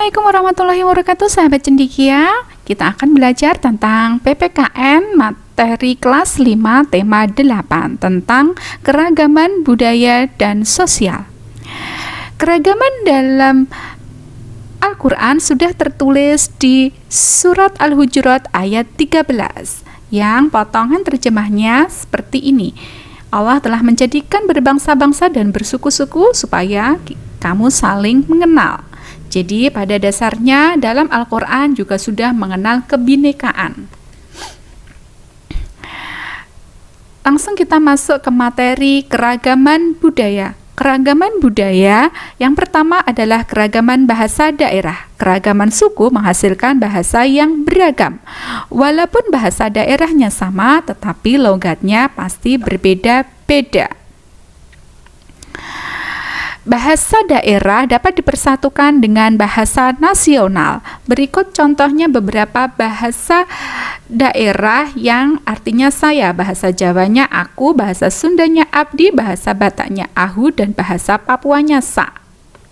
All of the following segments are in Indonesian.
Assalamualaikum warahmatullahi wabarakatuh, sahabat cendikia. Kita akan belajar tentang PPKN materi kelas 5 tema 8 tentang keragaman budaya dan sosial. Keragaman dalam Al-Quran sudah tertulis di surat Al-Hujurat ayat 13 yang potongan terjemahnya seperti ini. Allah telah menjadikan berbangsa-bangsa dan bersuku-suku supaya kamu saling mengenal. Jadi pada dasarnya dalam Al-Quran juga sudah mengenal kebinekaan. Langsung kita masuk ke materi keragaman budaya. Keragaman budaya yang pertama adalah keragaman bahasa daerah. Keragaman suku menghasilkan bahasa yang beragam. Walaupun bahasa daerahnya sama, tetapi logatnya pasti berbeda-beda. Bahasa daerah dapat dipersatukan dengan bahasa nasional. Berikut contohnya beberapa bahasa daerah yang artinya saya, bahasa Jawanya aku, bahasa Sundanya abdi, bahasa Bataknya ahu, dan bahasa Papuanya sa.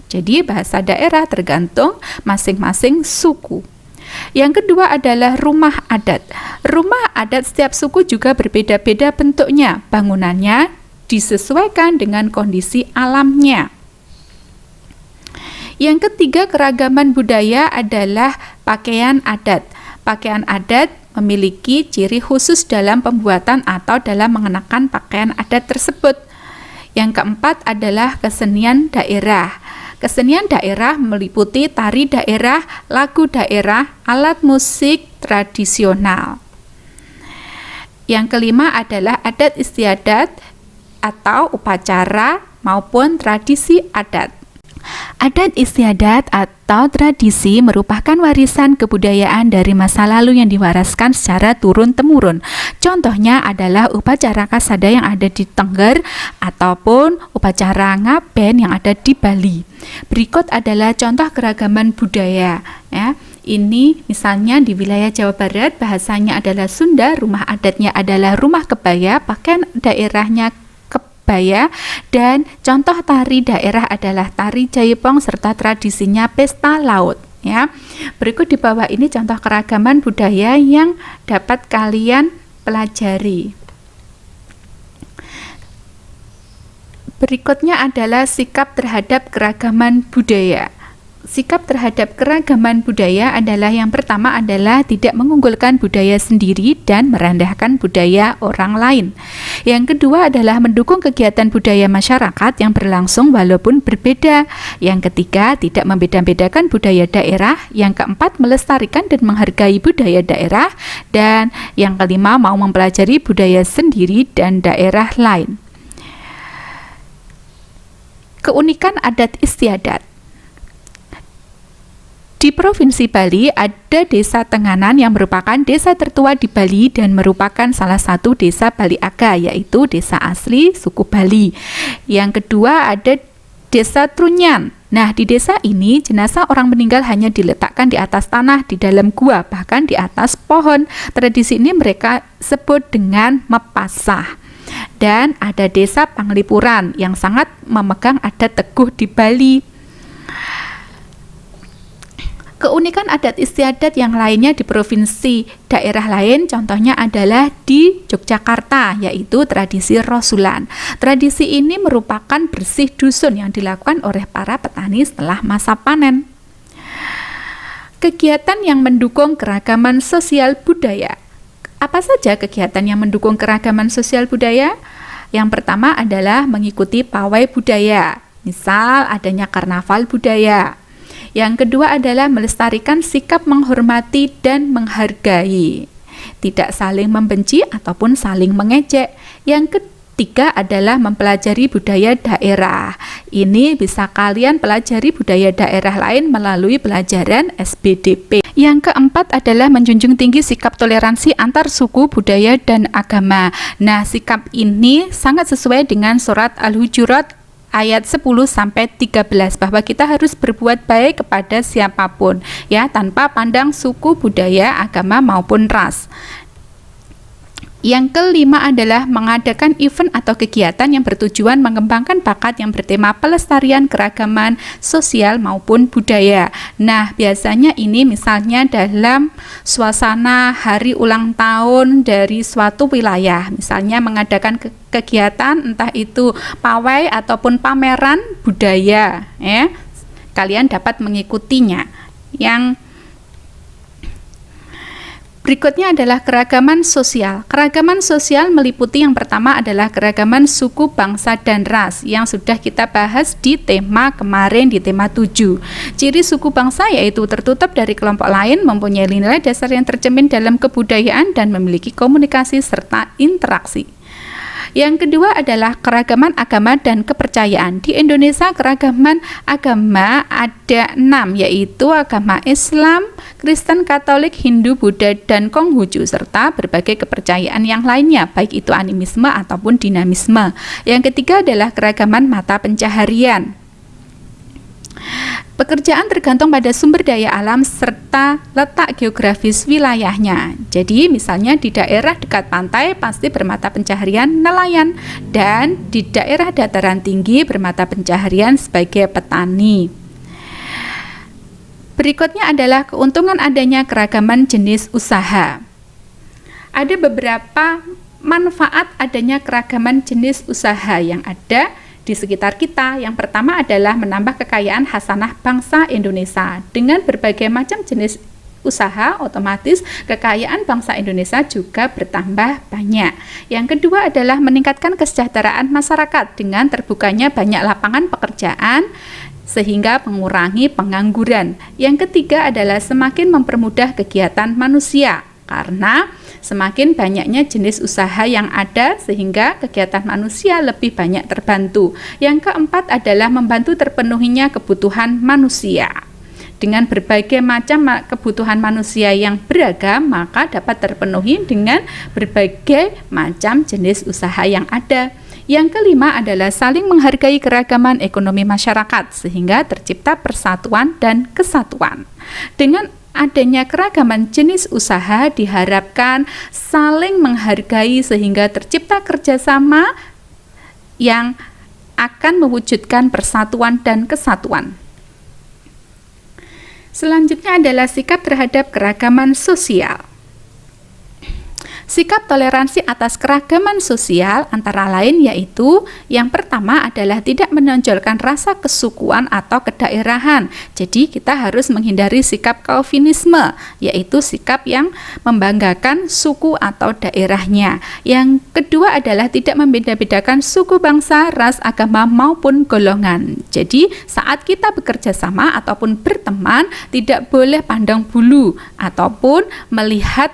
Jadi bahasa daerah tergantung masing-masing suku. Yang kedua adalah rumah adat. Rumah adat setiap suku juga berbeda-beda bentuknya. Bangunannya disesuaikan dengan kondisi alamnya. Yang ketiga, keragaman budaya adalah pakaian adat. Pakaian adat memiliki ciri khusus dalam pembuatan atau dalam mengenakan pakaian adat tersebut. Yang keempat adalah kesenian daerah. Kesenian daerah meliputi tari daerah, lagu daerah, alat musik tradisional. Yang kelima adalah adat istiadat atau upacara maupun tradisi adat. Adat istiadat atau tradisi merupakan warisan kebudayaan dari masa lalu yang diwaraskan secara turun-temurun. Contohnya adalah upacara kasada yang ada di Tengger ataupun upacara ngaben yang ada di Bali. Berikut adalah contoh keragaman budaya. Ya. Ini misalnya di wilayah Jawa Barat bahasanya adalah Sunda, rumah adatnya adalah rumah kebaya, pakaian daerahnya kebaya, dan contoh tari daerah adalah tari jaipong serta tradisinya pesta laut. Ya. Berikut di bawah ini contoh keragaman budaya yang dapat kalian pelajari. Berikutnya adalah sikap terhadap keragaman budaya. Sikap terhadap keragaman budaya adalah yang pertama adalah tidak mengunggulkan budaya sendiri dan merendahkan budaya orang lain. Yang kedua adalah mendukung kegiatan budaya masyarakat yang berlangsung walaupun berbeda. Yang ketiga, tidak membeda-bedakan budaya daerah. Yang keempat, melestarikan dan menghargai budaya daerah. Dan yang kelima, mau mempelajari budaya sendiri dan daerah lain. Keunikan adat istiadat. Di Provinsi Bali ada Desa Tenganan yang merupakan desa tertua di Bali dan merupakan salah satu desa Bali Aga, yaitu desa asli suku Bali. Yang kedua ada Desa Trunyan. Nah, di desa ini jenazah orang meninggal hanya diletakkan di atas tanah, di dalam gua, bahkan di atas pohon. Tradisi ini mereka sebut dengan mepasah. Dan ada Desa Panglipuran yang sangat memegang adat teguh di Bali. Keunikan adat istiadat yang lainnya di provinsi daerah lain contohnya adalah di Yogyakarta, yaitu tradisi rosulan. Tradisi ini merupakan bersih dusun yang dilakukan oleh para petani setelah masa panen. Kegiatan yang mendukung keragaman sosial budaya. Apa saja kegiatan yang mendukung keragaman sosial budaya? Yang pertama adalah mengikuti pawai budaya, misal adanya karnaval budaya. Yang kedua adalah melestarikan sikap menghormati dan menghargai, tidak saling membenci ataupun saling mengejek. Yang ketiga adalah mempelajari budaya daerah. Ini bisa kalian pelajari budaya daerah lain melalui pelajaran SBDP. Yang keempat adalah menjunjung tinggi sikap toleransi antar suku, budaya, dan agama. Nah, sikap ini sangat sesuai dengan surat Al-Hujurat ayat 10-13 bahwa kita harus berbuat baik kepada siapapun, ya, tanpa pandang suku, budaya, agama maupun ras. Yang kelima adalah mengadakan event atau kegiatan yang bertujuan mengembangkan bakat yang bertema pelestarian keragaman sosial maupun budaya. Nah, biasanya ini misalnya dalam suasana hari ulang tahun dari suatu wilayah, misalnya mengadakan kegiatan entah itu pawai ataupun pameran budaya, ya. Kalian dapat mengikutinya. Yang berikutnya adalah keragaman sosial. Keragaman sosial meliputi yang pertama adalah keragaman suku, bangsa, dan ras yang sudah kita bahas di tema kemarin di tema 7. Ciri suku bangsa yaitu tertutup dari kelompok lain, mempunyai nilai dasar yang tercermin dalam kebudayaan dan memiliki komunikasi serta interaksi. Yang kedua adalah keragaman agama dan kepercayaan. Di Indonesia keragaman agama ada 6, yaitu agama Islam, Kristen, Katolik, Hindu, Buddha, dan Konghucu, serta berbagai kepercayaan yang lainnya, baik itu animisme ataupun dinamisme. Yang ketiga adalah keragaman mata pencaharian. Pekerjaan tergantung pada sumber daya alam serta letak geografis wilayahnya. Jadi misalnya di daerah dekat pantai pasti bermata pencaharian nelayan, dan di daerah dataran tinggi bermata pencaharian sebagai petani. Berikutnya adalah keuntungan adanya keragaman jenis usaha. Ada beberapa manfaat adanya keragaman jenis usaha yang ada di sekitar kita. Yang pertama adalah menambah kekayaan hasanah bangsa Indonesia. Dengan berbagai macam jenis usaha, otomatis kekayaan bangsa Indonesia juga bertambah banyak. Yang kedua adalah meningkatkan kesejahteraan masyarakat dengan terbukanya banyak lapangan pekerjaan sehingga mengurangi pengangguran. Yang ketiga adalah semakin mempermudah kegiatan manusia karena semakin banyaknya jenis usaha yang ada sehingga kegiatan manusia lebih banyak terbantu. Yang keempat adalah membantu terpenuhinya kebutuhan manusia. Dengan berbagai macam kebutuhan manusia yang beragam, maka dapat terpenuhi dengan berbagai macam jenis usaha yang ada. Yang kelima adalah saling menghargai keragaman ekonomi masyarakat sehingga tercipta persatuan dan kesatuan. Dengan adanya keragaman jenis usaha diharapkan saling menghargai sehingga tercipta kerjasama yang akan mewujudkan persatuan dan kesatuan. Selanjutnya adalah sikap terhadap keragaman sosial. Sikap toleransi atas keragaman sosial antara lain yaitu yang pertama adalah tidak menonjolkan rasa kesukuan atau kedaerahan. Jadi kita harus menghindari sikap kaufinisme, yaitu sikap yang membanggakan suku atau daerahnya. Yang kedua adalah tidak membeda-bedakan suku, bangsa, ras, agama maupun golongan. Jadi saat kita bekerja sama ataupun berteman tidak boleh pandang bulu ataupun melihat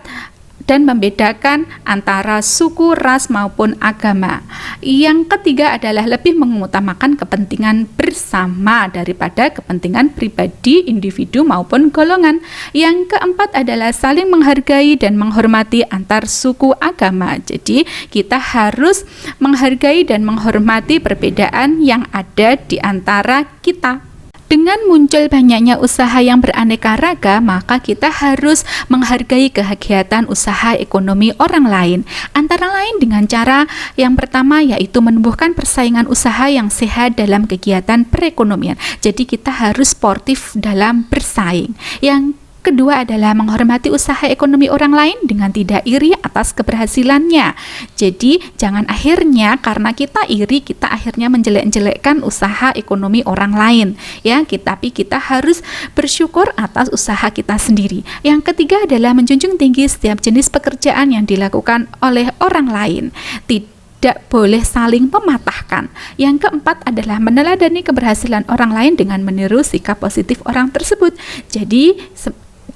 dan membedakan antara suku, ras maupun agama. Yang ketiga adalah lebih mengutamakan kepentingan bersama daripada kepentingan pribadi, individu maupun golongan. Yang keempat adalah saling menghargai dan menghormati antar suku agama. Jadi kita harus menghargai dan menghormati perbedaan yang ada di antara kita. Dengan muncul banyaknya usaha yang beraneka ragam, maka kita harus menghargai kegiatan usaha ekonomi orang lain. Antara lain dengan cara yang pertama yaitu menumbuhkan persaingan usaha yang sehat dalam kegiatan perekonomian. Jadi kita harus sportif dalam bersaing. Yang kedua adalah menghormati usaha ekonomi orang lain dengan tidak iri atas keberhasilannya. Jadi jangan akhirnya karena kita iri kita akhirnya menjelek-jelekkan usaha ekonomi orang lain, ya. Tapi kita harus bersyukur atas usaha kita sendiri. Yang ketiga adalah menjunjung tinggi setiap jenis pekerjaan yang dilakukan oleh orang lain. Tidak boleh saling mematahkan. Yang keempat adalah meneladani keberhasilan orang lain dengan meniru sikap positif orang tersebut. Jadi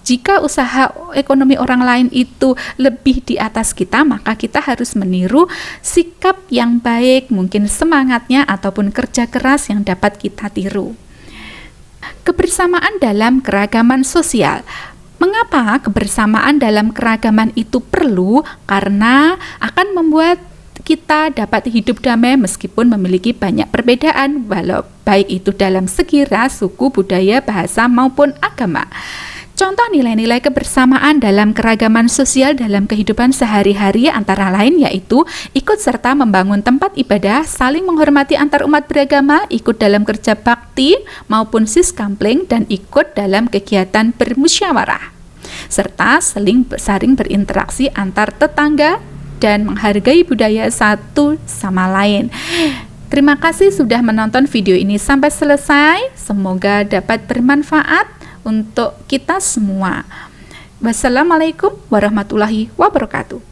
jika usaha ekonomi orang lain itu lebih di atas kita, maka kita harus meniru sikap yang baik, mungkin semangatnya ataupun kerja keras yang dapat kita tiru. Kebersamaan dalam keragaman sosial. Mengapa kebersamaan dalam keragaman itu perlu? Karena akan membuat kita dapat hidup damai meskipun memiliki banyak perbedaan, walau baik itu dalam segi ras, suku, budaya, bahasa maupun agama. Contoh nilai-nilai kebersamaan dalam keragaman sosial dalam kehidupan sehari-hari antara lain yaitu ikut serta membangun tempat ibadah, saling menghormati antar umat beragama, ikut dalam kerja bakti maupun siskampling, dan ikut dalam kegiatan bermusyawarah, serta saling berinteraksi antar tetangga dan menghargai budaya satu sama lain. Terima kasih sudah menonton video ini sampai selesai. Semoga dapat bermanfaat untuk kita semua. Wassalamualaikum warahmatullahi wabarakatuh.